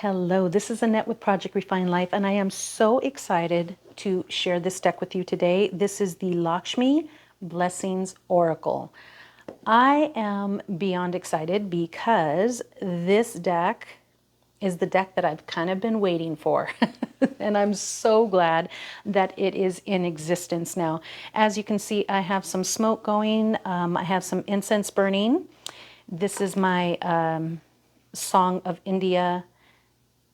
Hello, this is Annette with Project Refine Life, and I am so excited to share this deck with you today. This is the Lakshmi Blessings Oracle. I am beyond excited because this deck is the deck that I've kind of been waiting for. And I'm so glad that it is in existence now. As you can see, I have some smoke going. I have some incense burning. This is my Song of India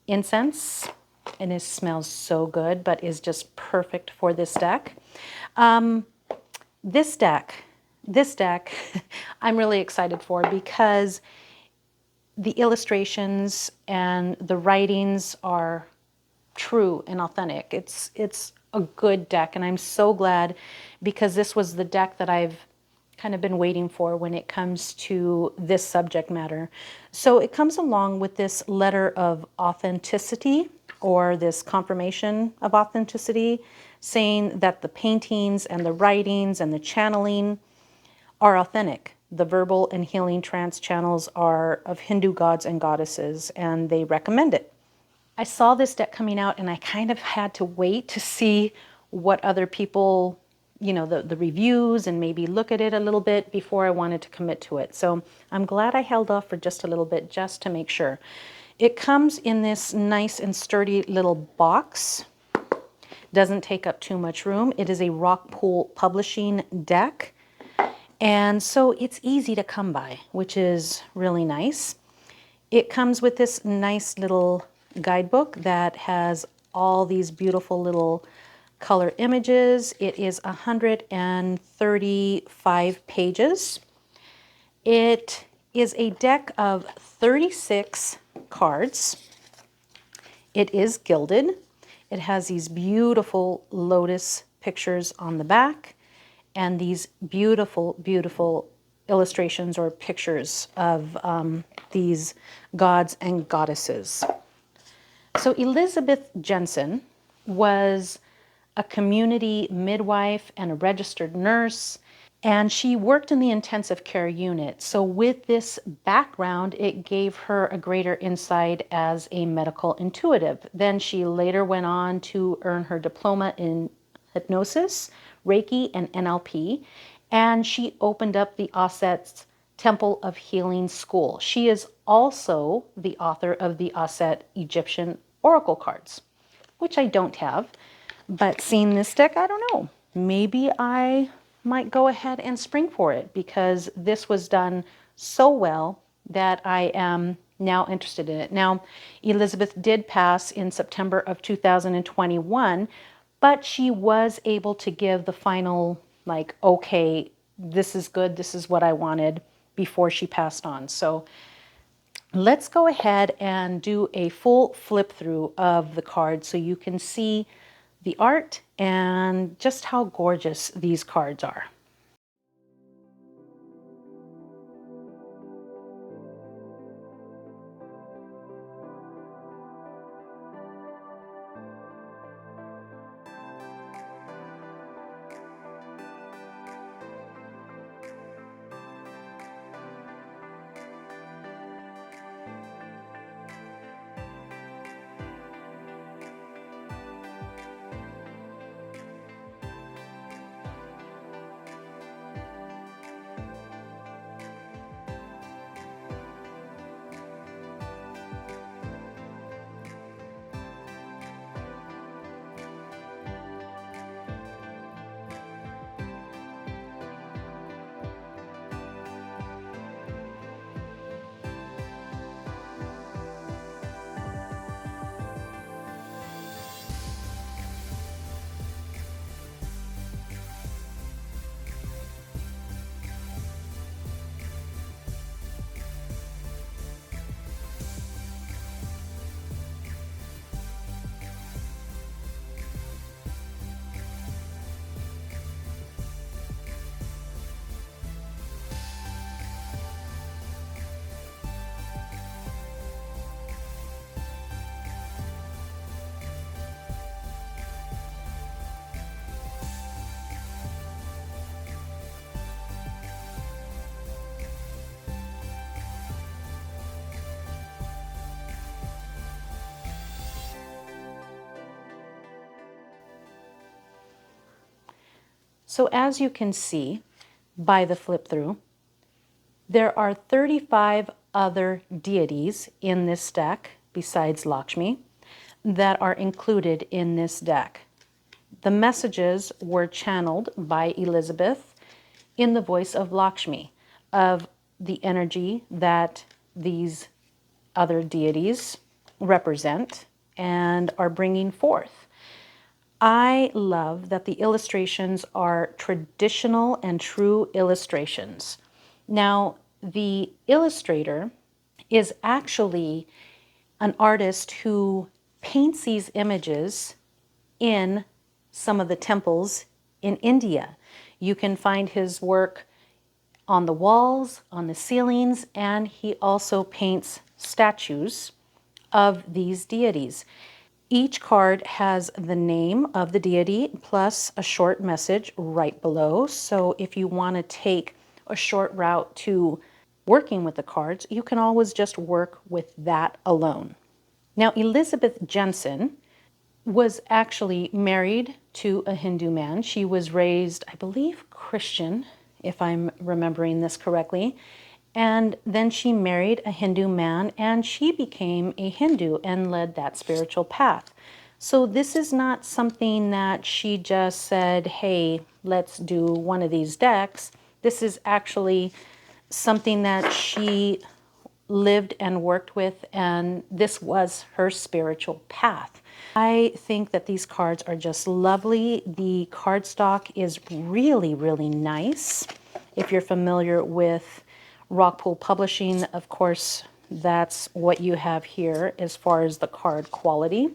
incense, and it smells so good, but is just perfect for this deck. This deck, I'm really excited for because the illustrations and the writings are true and authentic. It's a good deck, and I'm so glad because this was the deck that I've kind of been waiting for when it comes to this subject matter. So it comes along with this letter of authenticity, or this confirmation of authenticity, saying that the paintings and the writings and the channeling are authentic. The verbal and healing trance channels are of Hindu gods and goddesses, and they recommend it. I saw this deck coming out, and I kind of had to wait to see what other people, the reviews, and maybe look at it a little bit before I wanted to commit to it. So I'm glad I held off for just a little bit just to make sure. It comes in this nice and sturdy little box. Doesn't take up too much room. It is a Rockpool Publishing deck. And so it's easy to come by, which is really nice. It comes with this nice little guidebook that has all these beautiful little color images. It is 135 pages. It is a deck of 36 cards. It is gilded. It has these beautiful lotus pictures on the back and these beautiful, beautiful illustrations or pictures of these gods and goddesses. So Elisabeth Jensen was a community midwife and a registered nurse, and she worked in the intensive care unit. So with this background, it gave her a greater insight as a medical intuitive. Then she later went on to earn her diploma in hypnosis, Reiki, and NLP, and she opened up the Osset's Temple of Healing School. She is also the author of the Osset Egyptian Oracle cards, which I don't have, but seeing this deck, I don't know. Maybe I might go ahead and spring for it because this was done so well that I am now interested in it. Now, Elisabeth did pass in September of 2021, but she was able to give the final, okay, this is good, this is what I wanted, before she passed on. So let's go ahead and do a full flip through of the cards so you can see the art and just how gorgeous these cards are. So as you can see by the flip through, there are 35 other deities in this deck besides Lakshmi that are included in this deck. The messages were channeled by Elisabeth in the voice of Lakshmi, of the energy that these other deities represent and are bringing forth. I love that the illustrations are traditional and true illustrations. Now, the illustrator is actually an artist who paints these images in some of the temples in India. You can find his work on the walls, on the ceilings, and he also paints statues of these deities. Each card has the name of the deity plus a short message right below. So if you want to take a short route to working with the cards, you can always just work with that alone. Now, Elisabeth Jensen was actually married to a Hindu man. She was raised, I believe, Christian, if I'm remembering this correctly. And then she married a Hindu man and she became a Hindu and led that spiritual path. So this is not something that she just said, hey, let's do one of these decks. This is actually something that she lived and worked with, and this was her spiritual path. I think that these cards are just lovely. The cardstock is really, really nice. If you're familiar with Rockpool Publishing, of course, that's what you have here as far as the card quality.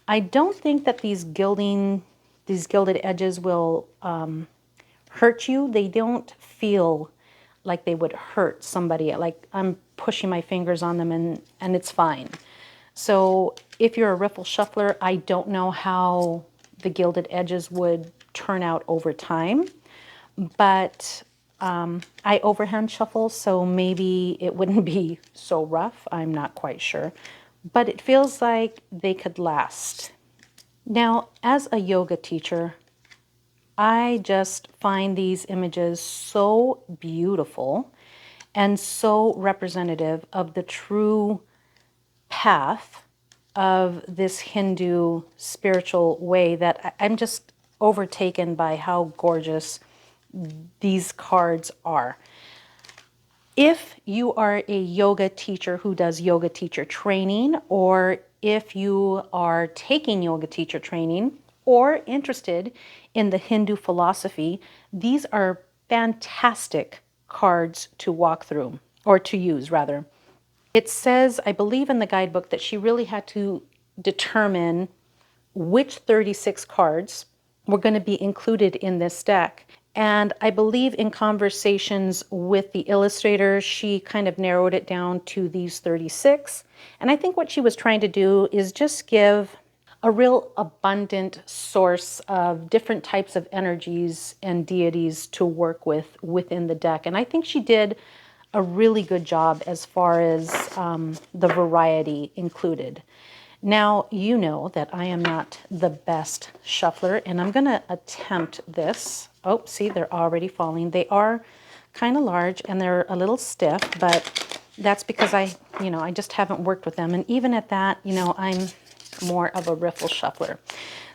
I don't think that these gilded edges will hurt you. They don't feel like they would hurt somebody. Like I'm pushing my fingers on them and it's fine. So if you're a riffle shuffler, I don't know how the gilded edges would turn out over time, but I overhand shuffle, so maybe it wouldn't be so rough. I'm not quite sure, but it feels like they could last. Now, as a yoga teacher, I just find these images so beautiful and so representative of the true path of this Hindu spiritual way that I'm just overtaken by how gorgeous these cards are. If you are a yoga teacher who does yoga teacher training, or if you are taking yoga teacher training, or interested in the Hindu philosophy, these are fantastic cards to walk through, or to use rather. It says, I believe in the guidebook, that she really had to determine which 36 cards were going to be included in this deck. And I believe in conversations with the illustrator, she kind of narrowed it down to these 36. And I think what she was trying to do is just give a real abundant source of different types of energies and deities to work with within the deck. And I think she did a really good job as far as the variety included. Now, you know that I am not the best shuffler, and I'm going to attempt this. Oh, see, they're already falling. They are kind of large and they're a little stiff, but that's because I just haven't worked with them. And even at that, I'm more of a riffle shuffler.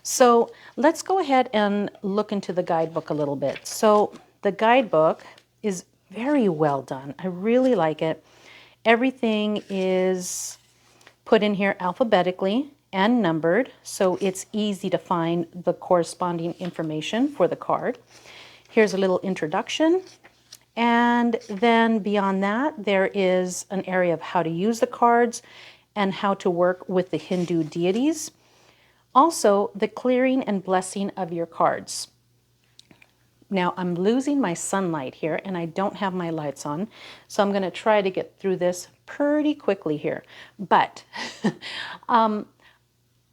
So let's go ahead and look into the guidebook a little bit. So the guidebook is very well done. I really like it. Everything is put in here alphabetically and numbered, so it's easy to find the corresponding information for the card. Here's a little introduction, and then beyond that, there is an area of how to use the cards and how to work with the Hindu deities. Also, the clearing and blessing of your cards. Now, I'm losing my sunlight here, and I don't have my lights on, so I'm going to try to get through this pretty quickly here. But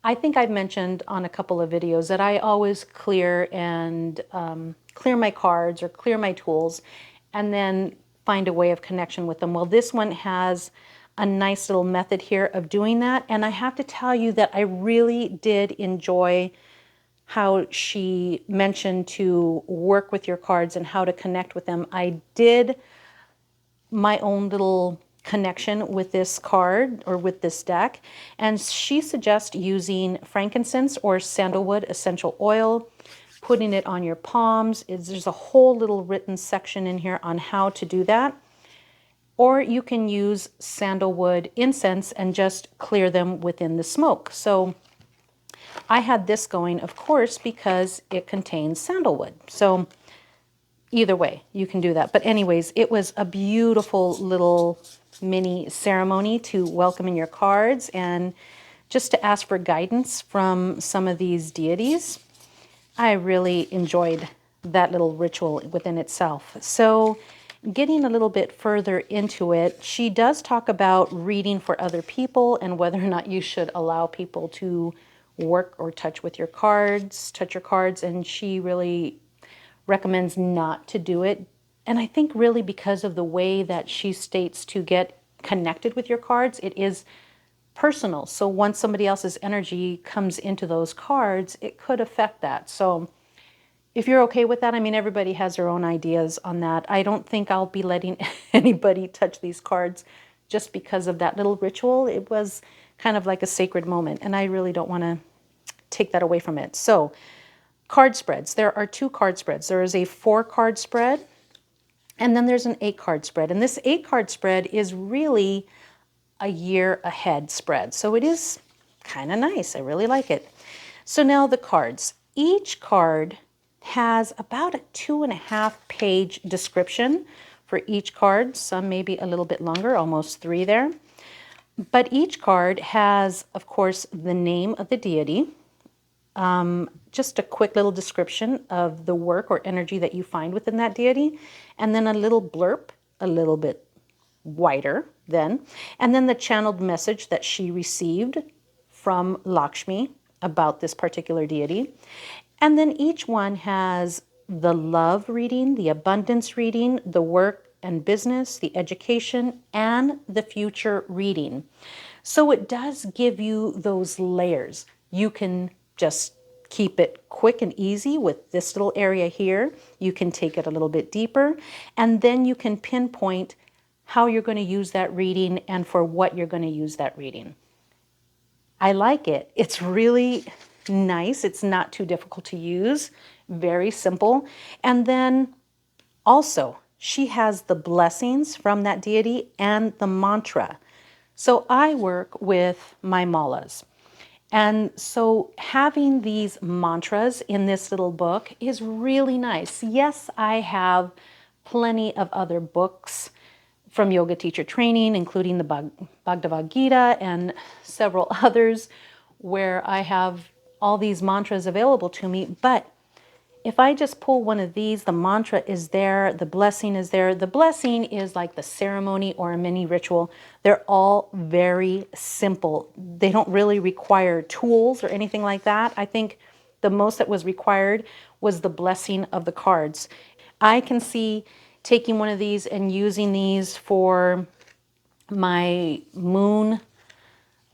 I think I've mentioned on a couple of videos that I always clear my cards or clear my tools and then find a way of connection with them. Well, this one has a nice little method here of doing that, and I have to tell you that I really did enjoy how she mentioned to work with your cards and how to connect with them. I did my own little connection with this card or with this deck, and she suggests using frankincense or sandalwood essential oil, putting it on your palms. There's a whole little written section in here on how to do that. Or you can use sandalwood incense and just clear them within the smoke. So I had this going, of course, because it contains sandalwood. So either way, you can do that. But anyways, it was a beautiful little mini ceremony to welcome in your cards and just to ask for guidance from some of these deities. I really enjoyed that little ritual within itself. So getting a little bit further into it, she does talk about reading for other people and whether or not you should allow people to work or touch with your cards, touch your cards, and she really recommends not to do it. And I think really because of the way that she states to get connected with your cards, it is personal. So once somebody else's energy comes into those cards, it could affect that. So if you're okay with that, I mean, everybody has their own ideas on that. I don't think I'll be letting anybody touch these cards just because of that little ritual. It was kind of like a sacred moment, and I really don't want to take that away from it. So card spreads. There are 2 card spreads. There is a 4-card spread, and then there's an 8-card spread. And this 8-card spread is really a year ahead spread. So it is kind of nice. I really like it. So now the cards. Each card has about a 2.5-page description for each card. Some maybe a little bit longer, almost 3 there. But each card has, of course, the name of the deity, just a quick little description of the work or energy that you find within that deity, and then a little blurb, a little bit wider then, and then the channeled message that she received from Lakshmi about this particular deity. And then each one has the love reading, the abundance reading, the work and business, the education, and the future reading. So it does give you those layers. You can just keep it quick and easy with this little area here. You can take it a little bit deeper, and then you can pinpoint how you're going to use that reading and for what you're going to use that reading. I like it. It's really nice. It's not too difficult to use. Very simple. And then also, she has the blessings from that deity and the mantra. So I work with my malas. And so having these mantras in this little book is really nice. Yes, I have plenty of other books from yoga teacher training, including the Bhagavad Gita and several others where I have all these mantras available to me. But if I just pull one of these, the mantra is there, the blessing is there. The blessing is like the ceremony or a mini ritual. They're all very simple. They don't really require tools or anything like that. I think the most that was required was the blessing of the cards. I can see taking one of these and using these for my moon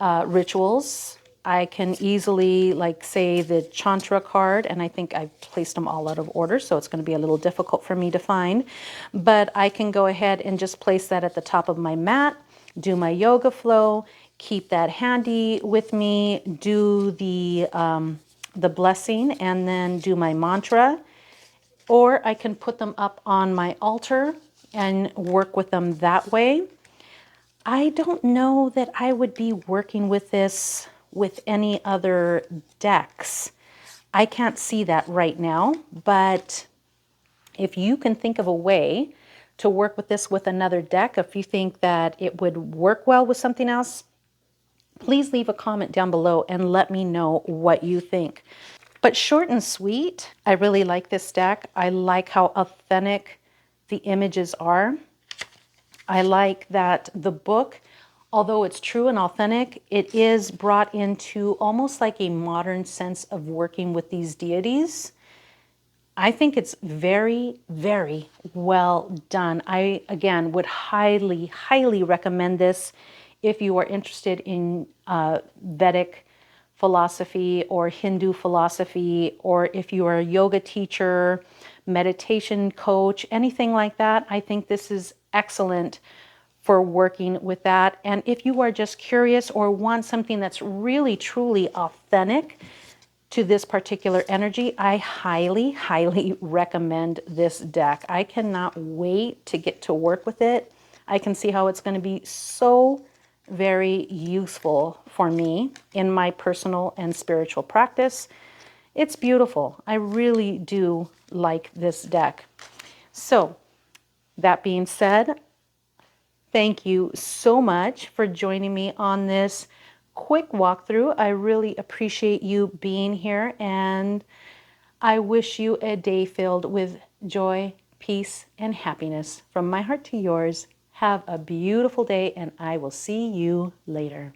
rituals. I can easily, like, say the Chantra card, and I think I've placed them all out of order, so it's going to be a little difficult for me to find. But I can go ahead and just place that at the top of my mat, do my yoga flow, keep that handy with me, do the blessing, and then do my mantra. Or I can put them up on my altar and work with them that way. I don't know that I would be working with this with any other decks. I can't see that right now, but if you can think of a way to work with this with another deck, if you think that it would work well with something else, please leave a comment down below and let me know what you think. But short and sweet, I really like this deck. I like how authentic the images are. I like that the book, although it's true and authentic, it is brought into almost like a modern sense of working with these deities. I think it's very, very well done. I, again, would highly, highly recommend this if you are interested in Vedic philosophy or Hindu philosophy, or if you are a yoga teacher, meditation coach, anything like that, I think this is excellent for working with that. And if you are just curious or want something that's really, truly authentic to this particular energy, I highly, highly recommend this deck. I cannot wait to get to work with it. I can see how it's going to be so very useful for me in my personal and spiritual practice. It's beautiful. I really do like this deck. So, that being said, thank you so much for joining me on this quick walkthrough. I really appreciate you being here, and I wish you a day filled with joy, peace, and happiness. From my heart to yours, have a beautiful day, and I will see you later.